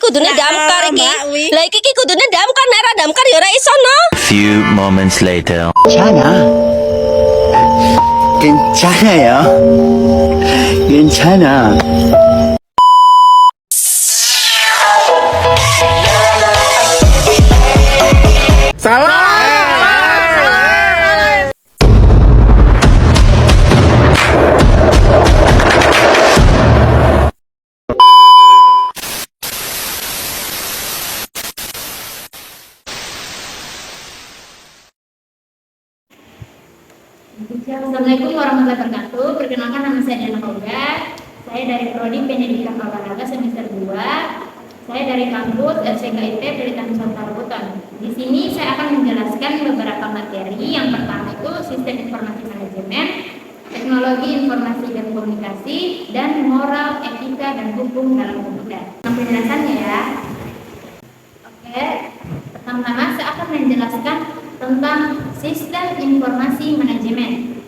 kudune damkar iki. Lah iki kudune damkar, nek ora damkar ya ora iso no. Few moments later. 괜찮아. 괜찮아요. 괜찮아. Assalamualaikum warahmatullahi wabarakatuh. Perkenalkan, nama saya Diana Koga. Saya dari Prodi Pendidikan Olahraga semester 2. Saya dari kampus FCKIP Pelita Nusantara Buton. Di sini saya akan menjelaskan beberapa materi. Yang pertama itu sistem informasi manajemen, teknologi informasi dan komunikasi, dan moral, etika, dan hukum dalam komputer. Penjelasannya ya. Oke, pertama-tama saya akan menjelaskan tentang sistem informasi manajemen.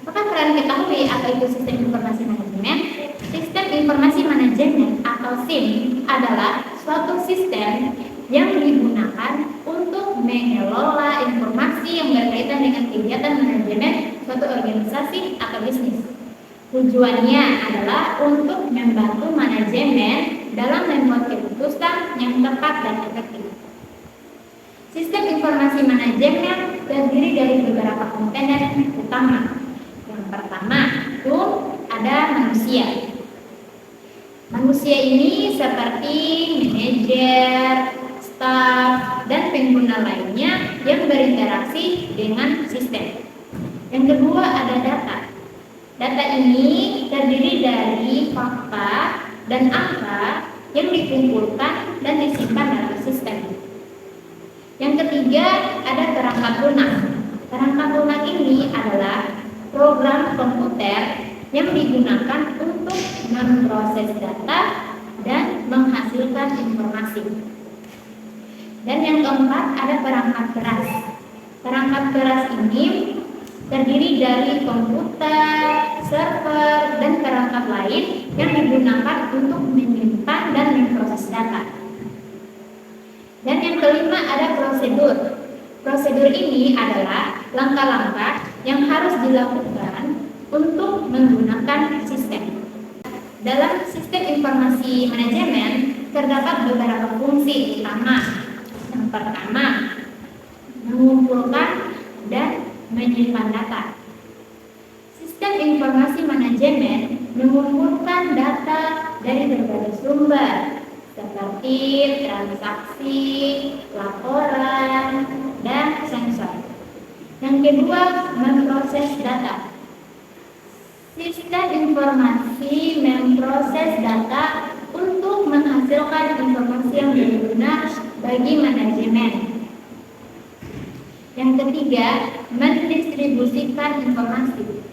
Apakah kalian ketahui apa itu sistem informasi manajemen? Sistem informasi manajemen atau SIM adalah suatu sistem yang digunakan untuk mengelola informasi yang berkaitan dengan kegiatan manajemen suatu organisasi atau bisnis. Tujuannya adalah untuk membantu manajemen dalam membuat keputusan yang tepat dan efektif. Sistem informasi manajemen terdiri dari beberapa komponen utama. Yang pertama itu ada manusia. Manusia ini seperti manajer, staf, dan pengguna lainnya yang berinteraksi dengan sistem. Yang kedua ada data. Data ini terdiri dari fakta dan angka yang dikumpulkan dan disimpan dalam sistem. Yang ketiga ada perangkat lunak. Perangkat lunak ini adalah program komputer yang digunakan untuk memproses data dan menghasilkan informasi. Dan yang keempat ada perangkat keras. Perangkat keras ini terdiri dari komputer, server, dan perangkat lain yang digunakan untuk menyimpan dan memproses data. Dan yang kelima ada prosedur. Prosedur ini adalah langkah-langkah yang harus dilakukan untuk menggunakan sistem. Dalam sistem informasi manajemen terdapat beberapa fungsi utama. Yang pertama, mengumpulkan dan menyimpan data. Sistem informasi manajemen mengumpulkan data dari berbagai sumber seperti transaksi, laporan, dan sensor. Yang kedua, memproses data. Sistem informasi memproses data untuk menghasilkan informasi yang berguna bagi manajemen. Yang ketiga, mendistribusikan informasi.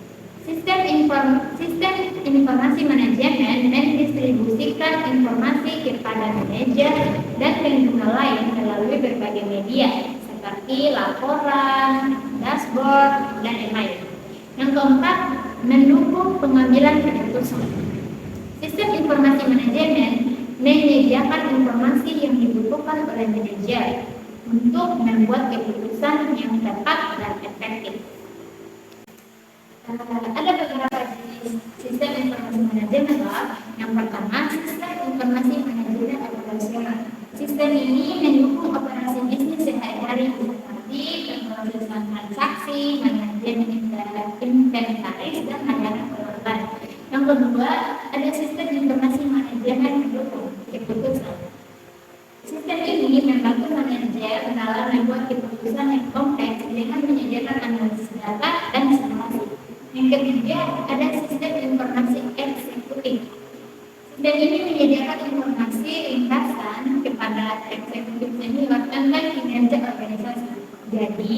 Sistem informasi manajemen mendistribusikan informasi kepada manajer dan pengguna lain melalui berbagai media seperti laporan, dashboard, dan lain-lain. Yang keempat, mendukung pengambilan keputusan. Sistem informasi manajemen menyediakan informasi yang dibutuhkan oleh manajer untuk membuat keputusan yang tepat dan efektif. Ada beberapa jenis sistem informasi manajemen lah. Yang pertama, sistem informasi manajemen operasional. Sistem ini mendukung operasi bisnis sehari-hari seperti pemrosesan transaksi, manajemen inventaris, dan layanan pelanggan. Yang kedua, ada sistem informasi manajemen pendukung keputusan. Sistem ini membantu manajer dalam membuat keputusan yang kompleks dengan menyediakan analisis data dan simulasi. Yang ketiga, ada sistem informasi eksekutif. Sistem ini menyediakan informasi ringkasan kepada eksekutif senior tentang kinerja organisasi. Jadi,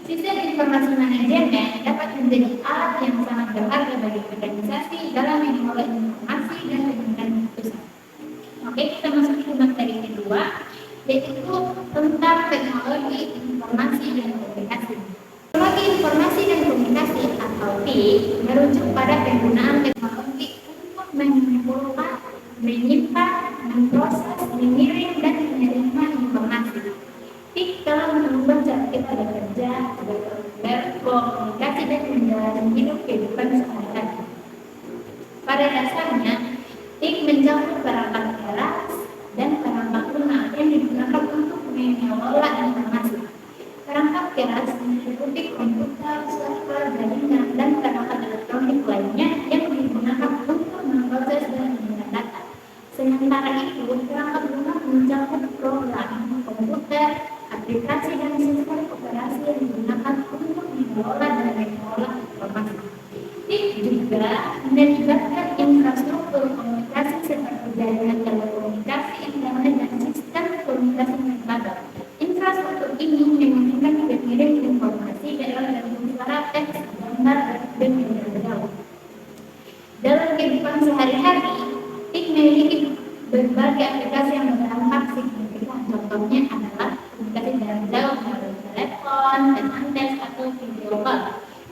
sistem informasi manajemen dapat menjadi alat yang sangat berharga bagi organisasi dalam mengelola informasi dan menentukan keputusan. Oke, kita masuk ke materi kedua, yaitu tentang teknologi informasi dan komunikasi. Teknologi informasi dan komunikasi atau TIK merujuk pada penggunaan teknologi untuk mengumpulkan, menyimpan, memproses, mengirim, dan menerima informasi. Kalau mengubah cara kita bekerja, berkomunikasi, dan menjalani hidup kehidupan sehari-hari. Pada dasarnya, TIK mencakup perangkat keras dan perangkat lunak yang digunakan untuk mengelola informasi. Perangkat keras meliputi komputer, server, jaringan, dan perangkat elektronik lainnya yang digunakan untuk memproses dan menyiapkan data. Sementara itu, perangkat lunak mencakup program komputer, aplikasi, dan sistem operasi yang digunakan untuk mengelola dan mengelola informasi. TIK juga melibatkan infrastruktur komunikasi seperti jaringan telekomunikasi, internet, dan sistem komunikasi nirkabel. Infrastruktur ini memungkinkan mengirim informasi dalam bentuk suara, teks, gambar, dan jarak jauh. Dalam kehidupan sehari-hari, TIK memiliki berbagai aplikasi yang berdampak signifikan. Contohnya adalah komunikasi jarak jauh melalui telepon, SMS, atau video call.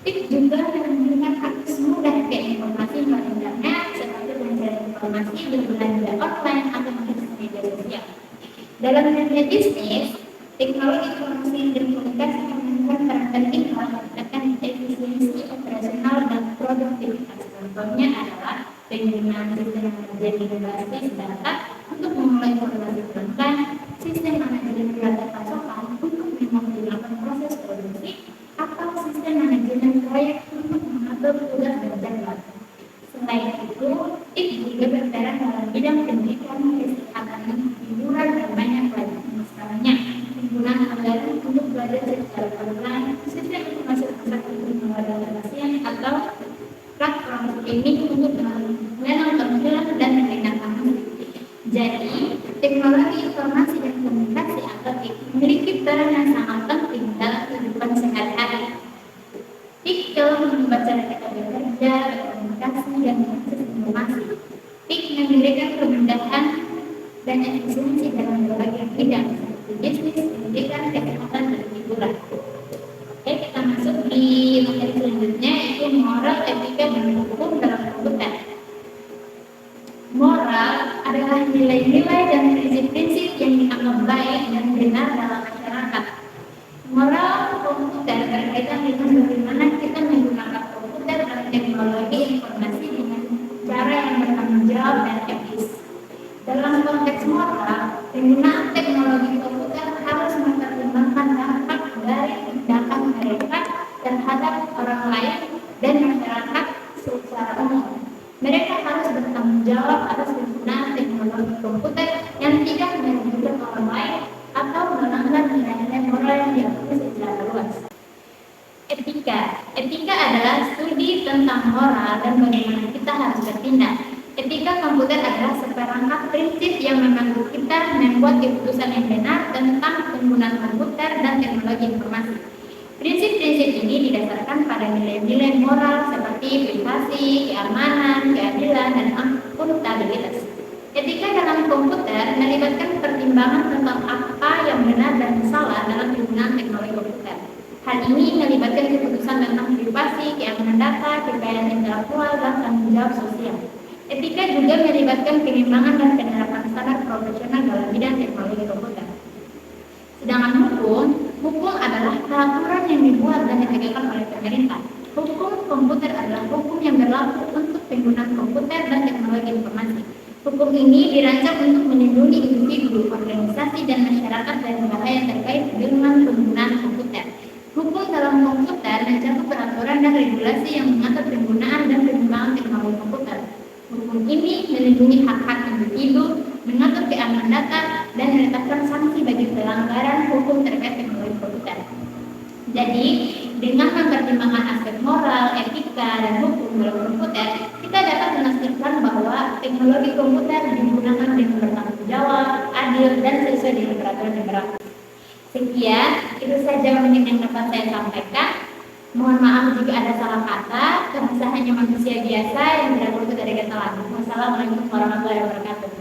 TIK juga memberikan akses mudah ke informasi melalui internet, seperti mencari informasi, berbelanja online, atau mengakses media sosial. Dalam dunia bisnis, teknologi informasi dan komunikasi memainkan peran penting dalam meningkatkan efisiensi operasional dan produktivitas. Contohnya adalah penggunaan sistem manajemen berbasis data untuk memulai informasi pelanggan, sistem manajemen data pasokan untuk memoptimalkan proses produksi, atau sistem manajemen proyek untuk mengatur tugas dan jadwal. Selain itu, TIK juga berperan dalam bidang pendidikan, kesehatan, hiburan, dan banyak lagi. Misalnya, penggunaan anggaran untuk belajar secara online, sistem informasi pusat untuk pengadaan atau platform streaming untuk menonton film dan peringatan musik. Jadi, teknologi informasi dan komunikasi atau TIK memiliki peran yang sangat penting dalam kehidupan sehari-hari. TIK dalam membuat cara kita bekerja, berkomunikasi, dan mengakses informasi. TIK memberikan kemudahan dan efisiensi dalam berbagai bidang seperti bisnis, pendidikan, kesehatan, dan hiburan. Oke, kita masuk di materi selanjutnya, yaitu moral, etika, dan hukum dalam komputer. Moral adalah nilai-nilai dan prinsip-prinsip yang dianggap baik dan benar dalam masyarakat. Moral komputer berkaitan dengan bagaimana kita menggunakan komputer dan teknologi informasi dengan cara yang bertanggung jawab dan etis. Dalam konteks moral, penggunaan teknologi komputer harus mempertimbangkan dampak dari tindakan mereka terhadap orang lain dan masyarakat secara umum. Mereka harus bertanggung jawab atas penggunaan teknologi komputer yang tidak merugikan orang lain atau melanggar nilai-nilai moral yang diakui secara luas. Etika adalah studi tentang moral dan bagaimana kita harus bertindak. Etika komputer adalah seperangkat prinsip yang memandu kita membuat keputusan yang benar tentang penggunaan komputer dan teknologi informasi. Prinsip-prinsip ini didasarkan pada nilai-nilai moral seperti privasi, keamanan, keadilan, dan akuntabilitas. Etika dalam komputer melibatkan pertimbangan tentang apa yang benar dan salah dalam penggunaan teknologi komputer. Hal ini melibatkan keputusan tentang privasi, keamanan data, kekayaan intelektual, dan tanggung jawab sosial. Etika juga melibatkan pengembangan dan penerapan standar profesional dalam bidang teknologi komputer. Sedangkan hukum adalah peraturan yang dibuat dan ditegakkan oleh pemerintah. Hukum komputer adalah hukum yang berlaku untuk penggunaan komputer dan teknologi informasi. Hukum ini dirancang untuk melindungi individu, organisasi, dan masyarakat dari bahaya terkait dengan penggunaan komputer. Hukum dalam komputer mencakup peraturan dan regulasi yang mengatur penggunaan dan pengembangan teknologi komputer. Hukum ini melindungi hak-hak individu, mengatur keamanan data, dan menetapkan sanksi bagi pelanggaran hukum terkait teknologi komputer. Jadi, dengan mempertimbangkan aspek moral, etika, dan hukum dalam komputer, kita dapat memastikan bahwa teknologi komputer digunakan dengan bertanggung jawab, adil, dan sesuai dengan peraturan yang berlaku. Sekian, itu saja mungkin yang dapat saya sampaikan. Mohon maaf jika ada salah kata, karena saya hanya manusia biasa yang tidak luput dari kesalahan. Wassalamualaikum warahmatullahi wabarakatuh.